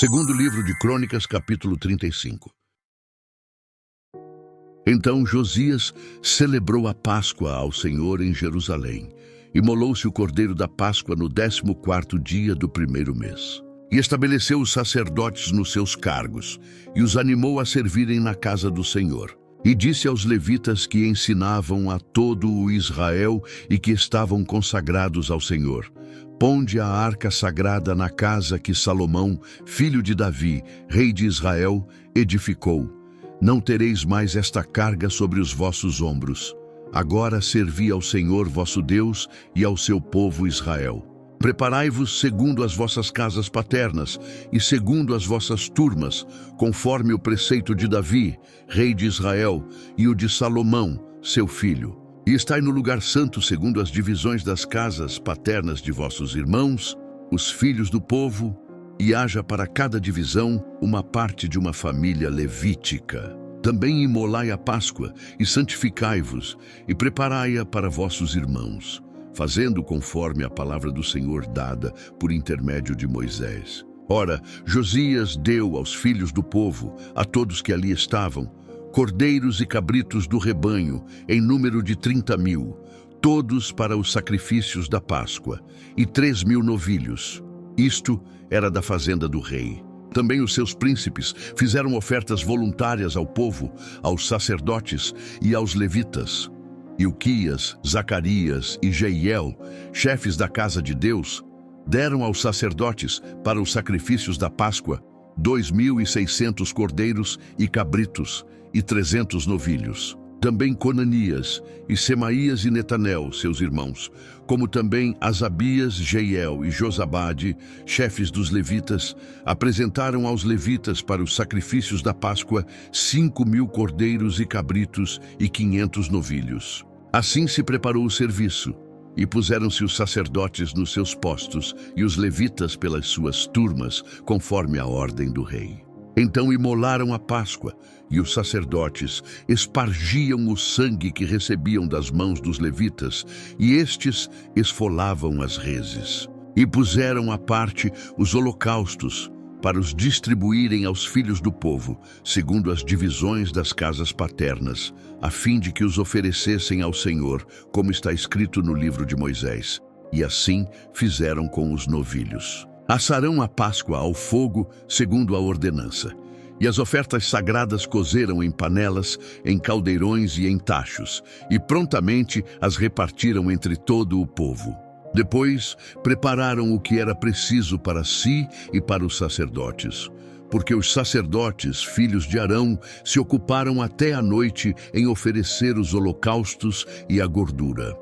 Segundo livro de Crônicas, capítulo 35. Então Josias celebrou a Páscoa ao Senhor em Jerusalém. Imolou-se o cordeiro da Páscoa no 14º dia do primeiro mês. E estabeleceu os sacerdotes nos seus cargos, e os animou a servirem na casa do Senhor. E disse aos levitas que ensinavam a todo o Israel e que estavam consagrados ao Senhor: ponde a arca sagrada na casa que Salomão, filho de Davi, rei de Israel, edificou. Não tereis mais esta carga sobre os vossos ombros. Agora servi ao Senhor vosso Deus e ao seu povo Israel. Preparai-vos segundo as vossas casas paternas e segundo as vossas turmas, conforme o preceito de Davi, rei de Israel, e o de Salomão, seu filho. E estai no lugar santo segundo as divisões das casas paternas de vossos irmãos, os filhos do povo, e haja para cada divisão uma parte de uma família levítica. Também imolai a Páscoa, e santificai-vos, e preparai-a para vossos irmãos, fazendo conforme a palavra do Senhor dada por intermédio de Moisés. Ora, Josias deu aos filhos do povo, a todos que ali estavam, cordeiros e cabritos do rebanho, em número de 30.000, todos para os sacrifícios da Páscoa, e 3.000 novilhos. Isto era da fazenda do rei. Também os seus príncipes fizeram ofertas voluntárias ao povo, aos sacerdotes e aos levitas. Ilquias, Zacarias e Jeiel, chefes da casa de Deus, deram aos sacerdotes, para os sacrifícios da Páscoa, 2.600 cordeiros e cabritos e 300 novilhos. Também Conanias e Semaías e Netanel, seus irmãos, como também Asabias, Jeiel e Josabade, chefes dos levitas, apresentaram aos levitas para os sacrifícios da Páscoa 5.000 cordeiros e cabritos e 500 novilhos. Assim se preparou o serviço, e puseram-se os sacerdotes nos seus postos e os levitas pelas suas turmas, conforme a ordem do rei. Então imolaram a Páscoa, e os sacerdotes espargiam o sangue que recebiam das mãos dos levitas, e estes esfolavam as reses. E puseram à parte os holocaustos, para os distribuírem aos filhos do povo, segundo as divisões das casas paternas, a fim de que os oferecessem ao Senhor, como está escrito no livro de Moisés. E assim fizeram com os novilhos. Assarão a Páscoa ao fogo, segundo a ordenança. E as ofertas sagradas cozeram em panelas, em caldeirões e em tachos, e prontamente as repartiram entre todo o povo. Depois, prepararam o que era preciso para si e para os sacerdotes, porque os sacerdotes, filhos de Arão, se ocuparam até a noite em oferecer os holocaustos e a gordura.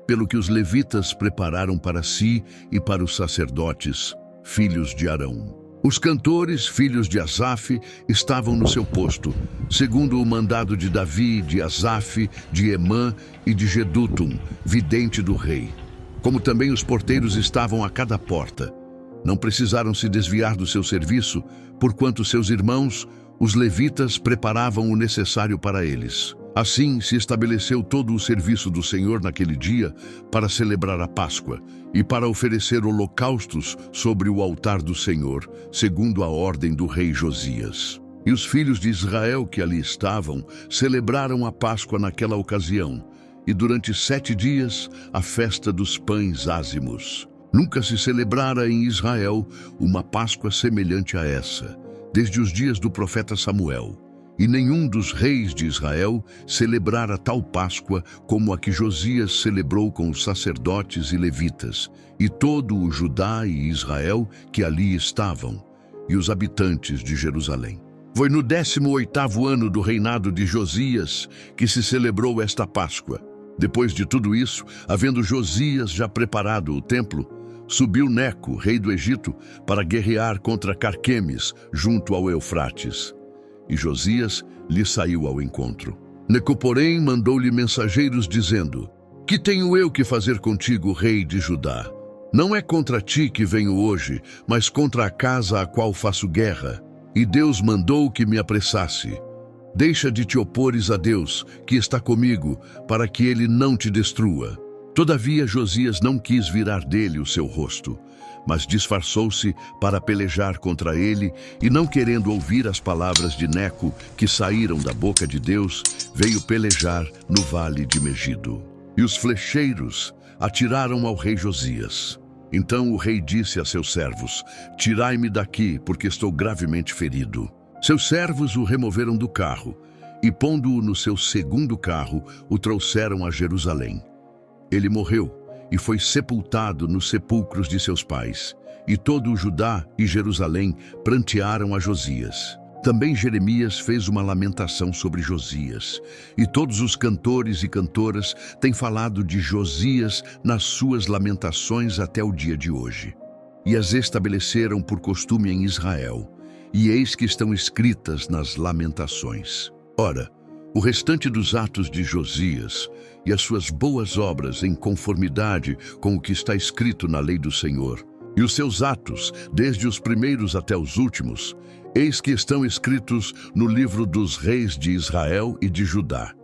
Pelo que os levitas prepararam para si e para os sacerdotes, filhos de Arão. Os cantores, filhos de Asaf, estavam no seu posto, segundo o mandado de Davi, de Asaf, de Emã e de Jedutum, vidente do rei. Como também os porteiros estavam a cada porta. Não precisaram se desviar do seu serviço, porquanto seus irmãos, os levitas, preparavam o necessário para eles. Assim se estabeleceu todo o serviço do Senhor naquele dia para celebrar a Páscoa e para oferecer holocaustos sobre o altar do Senhor, segundo a ordem do rei Josias. E os filhos de Israel que ali estavam celebraram a Páscoa naquela ocasião, e durante 7 dias a festa dos pães ázimos. Nunca se celebrara em Israel uma Páscoa semelhante a essa, desde os dias do profeta Samuel. E nenhum dos reis de Israel celebrara tal Páscoa como a que Josias celebrou com os sacerdotes e levitas, e todo o Judá e Israel que ali estavam, e os habitantes de Jerusalém. Foi no 18º ano do reinado de Josias que se celebrou esta Páscoa. Depois de tudo isso, havendo Josias já preparado o templo, subiu Neco, rei do Egito, para guerrear contra Carquemes, junto ao Eufrates. E Josias lhe saiu ao encontro. Neco, porém, mandou-lhe mensageiros, dizendo: Que tenho eu que fazer contigo, rei de Judá? Não é contra ti que venho hoje, mas contra a casa a qual faço guerra. E Deus mandou que me apressasse. Deixa de te opores a Deus, que está comigo, para que ele não te destrua. Todavia Josias não quis virar dele o seu rosto, mas disfarçou-se para pelejar contra ele e, não querendo ouvir as palavras de Neco que saíram da boca de Deus, veio pelejar no vale de Megido. E os flecheiros atiraram ao rei Josias. Então o rei disse a seus servos: tirai-me daqui, porque estou gravemente ferido. Seus servos o removeram do carro e, pondo-o no seu segundo carro, o trouxeram a Jerusalém. Ele morreu e foi sepultado nos sepulcros de seus pais. E todo o Judá e Jerusalém prantearam a Josias. Também Jeremias fez uma lamentação sobre Josias. E todos os cantores e cantoras têm falado de Josias nas suas lamentações até o dia de hoje. E as estabeleceram por costume em Israel. E eis que estão escritas nas lamentações. Ora, o restante dos atos de Josias e as suas boas obras em conformidade com o que está escrito na lei do Senhor, e os seus atos, desde os primeiros até os últimos, eis que estão escritos no livro dos reis de Israel e de Judá.